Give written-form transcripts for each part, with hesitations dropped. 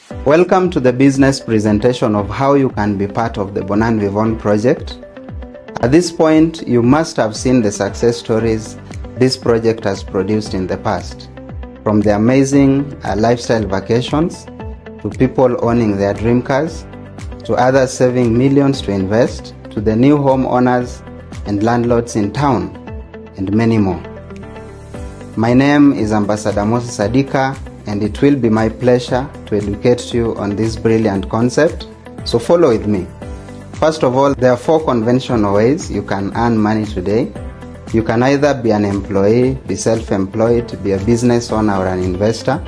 Welcome to the business presentation of how you can be part of the Bonan Vivon project. At this point, you must have seen the success stories this project has produced in the past, from the amazing lifestyle vacations, to people owning their dream cars, to others saving millions to invest, to the new homeowners and landlords in town, and many more. My name is Ambassador Moses Adika, and it will be my pleasure to educate you on this brilliant concept, so follow with me. First of all, there are 4 conventional ways you can earn money today. You can either be an employee, be self-employed, be a business owner or an investor.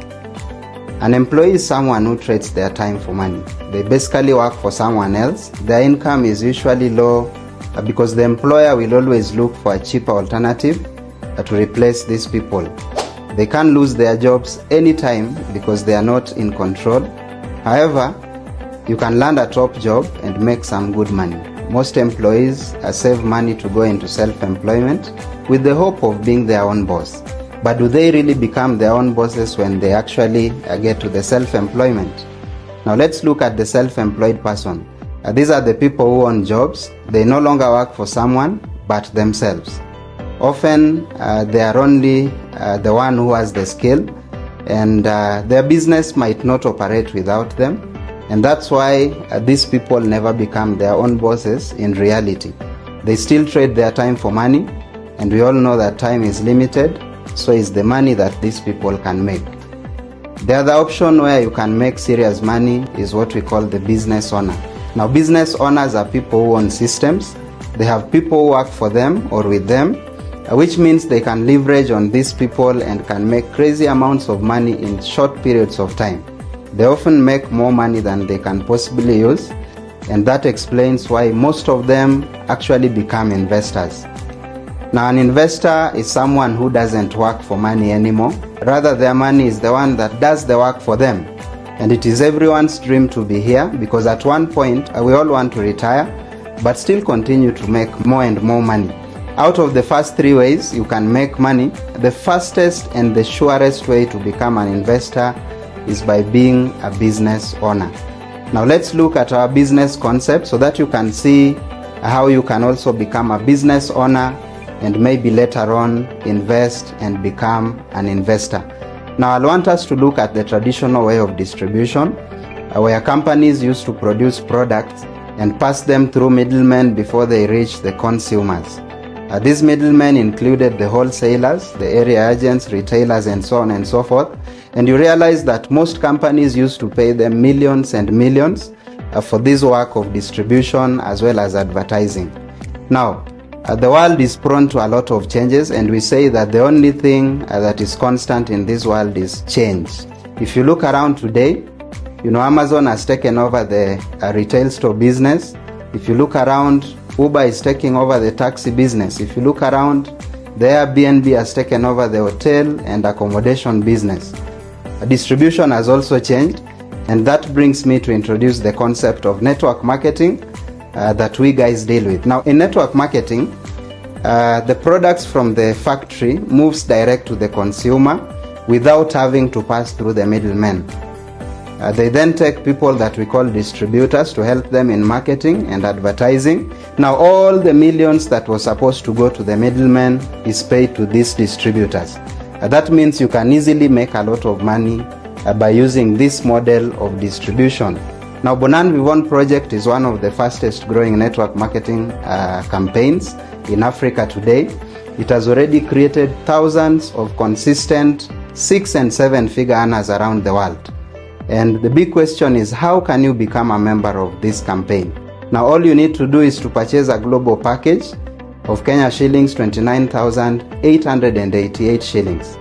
An employee is someone who trades their time for money. They basically work for someone else. Their income is usually low because the employer will always look for a cheaper alternative to replace these people. They can lose their jobs anytime because they are not in control. However, you can land a top job and make some good money. Most employees save money to go into self-employment with the hope of being their own boss. But do they really become their own bosses when they actually get to the self-employment? Now let's look at the self-employed person. These are the people who own jobs. They no longer work for someone but themselves. Often they are only the one who has the skill, and their business might not operate without them. And that's why these people never become their own bosses in reality. They still trade their time for money, and we all know that time is limited, so is the money that these people can make. The other option where you can make serious money is what we call the business owner. Now, business owners are people who own systems. They have people who work for them or with them, which means they can leverage on these people and can make crazy amounts of money in short periods of time. They often make more money than they can possibly use, and that explains why most of them actually become investors. Now, an investor is someone who doesn't work for money anymore. Rather, their money is the one that does the work for them. And it is everyone's dream to be here, because at one point we all want to retire but still continue to make more and more money. Out of the first 3 ways you can make money, the fastest and the surest way to become an investor is by being a business owner. Now let's look at our business concept so that you can see how you can also become a business owner and maybe later on invest and become an investor. Now I want us to look at the traditional way of distribution, where companies used to produce products and pass them through middlemen before they reach the consumers. These middlemen included the wholesalers, the area agents, retailers, and so on and so forth. And you realize that most companies used to pay them millions and millions for this work of distribution as well as advertising. Now, the world is prone to a lot of changes, and we say that the only thing that is constant in this world is change. If you look around today, Amazon has taken over the retail store business. If you look around, Uber is taking over the taxi business. If you look around, the Airbnb has taken over the hotel and accommodation business. Distribution has also changed, and that brings me to introduce the concept of network marketing that we guys deal with. Now, in network marketing, the products from the factory moves direct to the consumer without having to pass through the middlemen. They then take people that we call distributors to help them in marketing and advertising. Now all the millions that was supposed to go to the middlemen is paid to these distributors. That means you can easily make a lot of money by using this model of distribution. Now, Bonan Vivon project is one of the fastest growing network marketing campaigns in Africa today. It has already created thousands of consistent 6- and 7-figure earners around the world. And the big question is, how can you become a member of this campaign? Now, all you need to do is to purchase a global package of Kenya shillings 29,888 shillings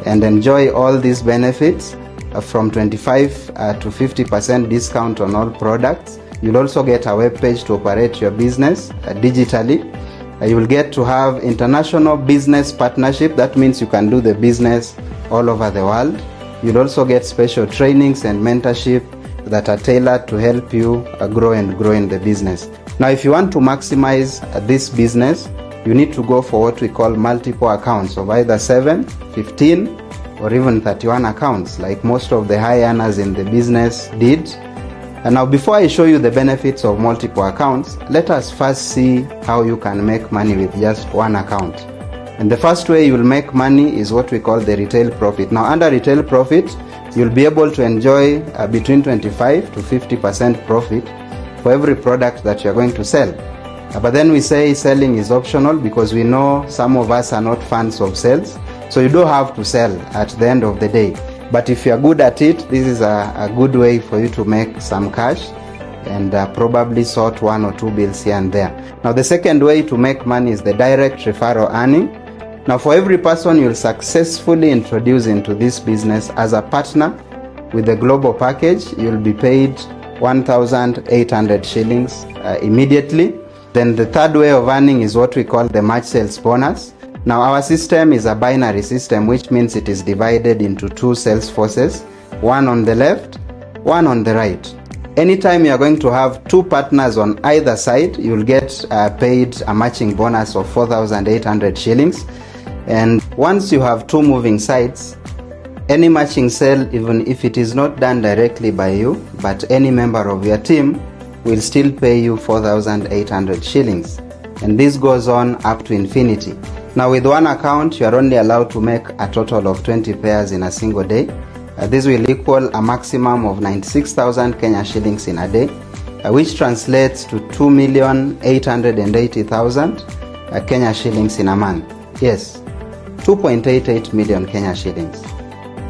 and enjoy all these benefits from 25 to 50% discount on all products. You'll also get a web page to operate your business digitally. You will get to have international business partnership. That means you can do the business all over the world. You'll also get special trainings and mentorship that are tailored to help you grow in the business. Now, if you want to maximize this business, you need to go for what we call multiple accounts of either 7, 15, or even 31 accounts like most of the high earners in the business did. And now before I show you the benefits of multiple accounts, let us first see how you can make money with just one account. And the first way you'll make money is what we call the retail profit. Now under retail profit, you'll be able to enjoy between 25 to 50% profit for every product that you're going to sell. But then we say selling is optional because we know some of us are not fans of sales. So you don't have to sell at the end of the day. But if you're good at it, this is a good way for you to make some cash and probably sort one or two bills here and there. Now the second way to make money is the direct referral earning. Now for every person you'll successfully introduce into this business as a partner with the global package, you'll be paid 1,800 shillings immediately. Then the third way of earning is what we call the match sales bonus. Now our system is a binary system, which means it is divided into two sales forces, one on the left, one on the right. Anytime you are going to have two partners on either side, you'll get paid a matching bonus of 4,800 shillings. And once you have two moving sides, any matching sale, even if it is not done directly by you, but any member of your team, will still pay you 4,800 shillings. And this goes on up to infinity. Now with one account, you are only allowed to make a total of 20 pairs in a single day. This will equal a maximum of 96,000 Kenya shillings in a day, which translates to 2,880,000 Kenya shillings in a month. Yes, 2.88 million Kenya shillings.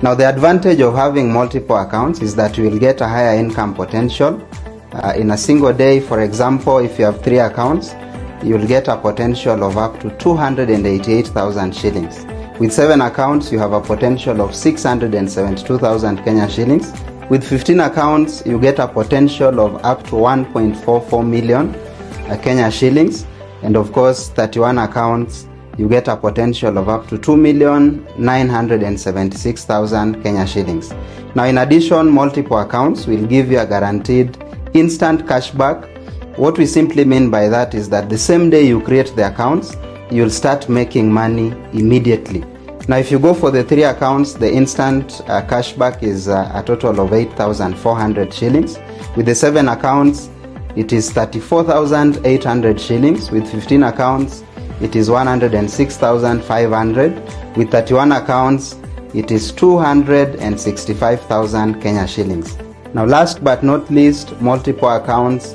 Now the advantage of having multiple accounts is that you will get a higher income potential. In a single day, for example, if you have 3 accounts, you'll get a potential of up to 288,000 shillings. With 7 accounts, you have a potential of 672,000 Kenya shillings. With 15 accounts, you get a potential of up to 1.44 million Kenya shillings. And of course, 31 accounts, you get a potential of up to 2,976,000 Kenya shillings. Now, in addition, multiple accounts will give you a guaranteed instant cashback. What we simply mean by that is that the same day you create the accounts, you'll start making money immediately. Now if you go for the 3 accounts, the instant cashback is a total of 8,400 shillings. With the 7 accounts, it is 34,800 shillings. With 15 accounts, it is 106,500. With 31 accounts, it is 265,000 Kenya shillings. Now last but not least, multiple accounts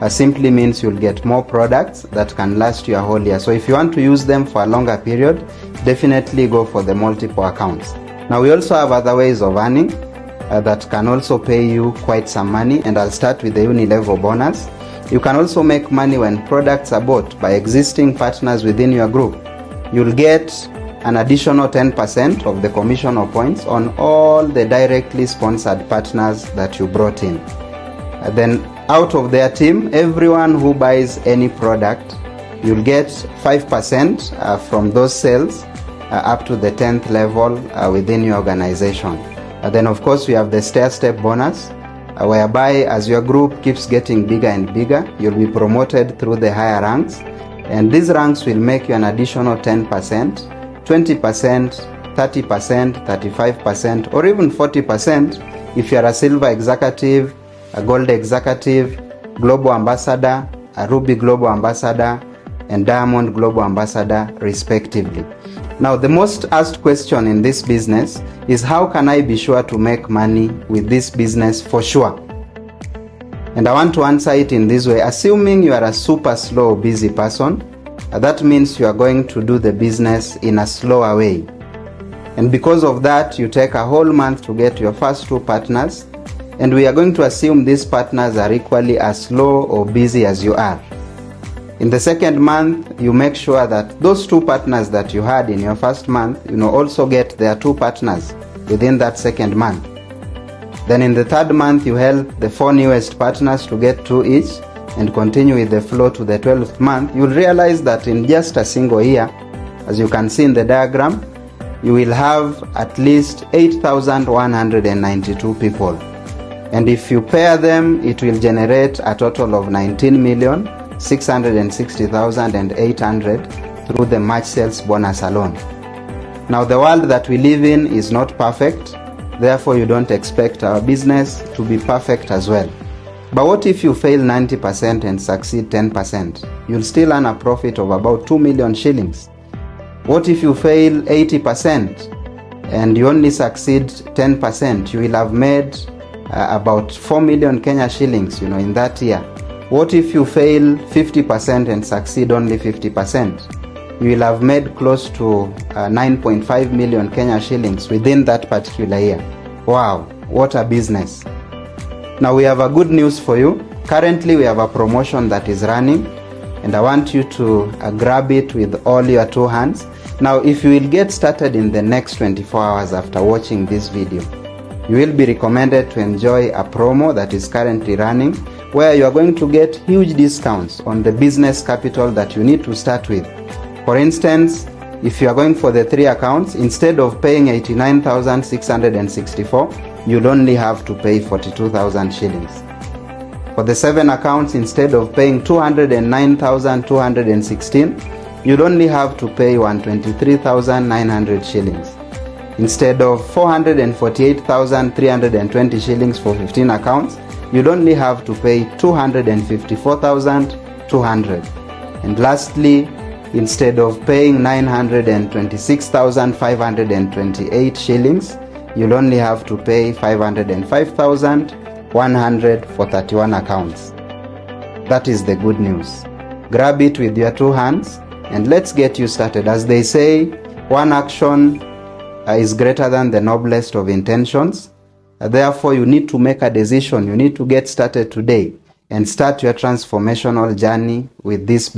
simply means you'll get more products that can last you a whole year. So if you want to use them for a longer period, definitely go for the multiple accounts. Now we also have other ways of earning that can also pay you quite some money, and I'll start with the uni-level bonus. You can also make money when products are bought by existing partners within your group. You'll get an additional 10% of the commission or points on all the directly sponsored partners that you brought in. Then out of their team, everyone who buys any product, you'll get 5% from those sales up to the 10th level within your organization. Then of course we have the stair-step bonus, whereby as your group keeps getting bigger and bigger, you'll be promoted through the higher ranks, and these ranks will make you an additional 10%, 20%, 30%, 35%, or even 40% if you are a silver executive, a gold executive, global ambassador, a ruby global ambassador, and diamond global ambassador respectively. Now the most asked question in this business is, how can I be sure to make money with this business for sure? And I want to answer it in this way. Assuming you are a super slow, busy person, that means you are going to do the business in a slower way. And because of that, you take a whole month to get your first 2 partners, and we are going to assume these partners are equally as slow or busy as you are. In the second month, you make sure that those 2 partners that you had in your first month, also get their 2 partners within that second month. Then in the third month, you help the 4 newest partners to get 2 each, and continue with the flow to the 12th month. You'll realize that in just a single year, as you can see in the diagram, you will have at least 8,192 people. And if you pair them, it will generate a total of 19,660,800 through the match sales bonus alone. Now, the world that we live in is not perfect, therefore you don't expect our business to be perfect as well. But what if you fail 90% and succeed 10%? You'll still earn a profit of about 2 million shillings. What if you fail 80% and you only succeed 10%? You will have made about 4 million Kenya shillings, in that year. What if you fail 50% and succeed only 50%? You will have made close to 9.5 million Kenya shillings within that particular year. Wow, what a business. Now we have a good news for you. Currently we have a promotion that is running, and I want you to grab it with all your two hands. Now if you will get started in the next 24 hours after watching this video, you will be recommended to enjoy a promo that is currently running, where you are going to get huge discounts on the business capital that you need to start with. For instance, if you are going for the 3 accounts, instead of paying 89,664, you'll only have to pay 42,000 shillings. For the 7 accounts, instead of paying 209,216, you'll only have to pay 123,900 shillings. Instead of 448,320 shillings for 15 accounts, you'll only have to pay 254,200. And lastly, instead of paying 926,528 shillings, you'll only have to pay 505,100 for 31 accounts. That is the good news. Grab it with your two hands and let's get you started. As they say, one action is greater than the noblest of intentions. Therefore, you need to make a decision. You need to get started today and start your transformational journey with this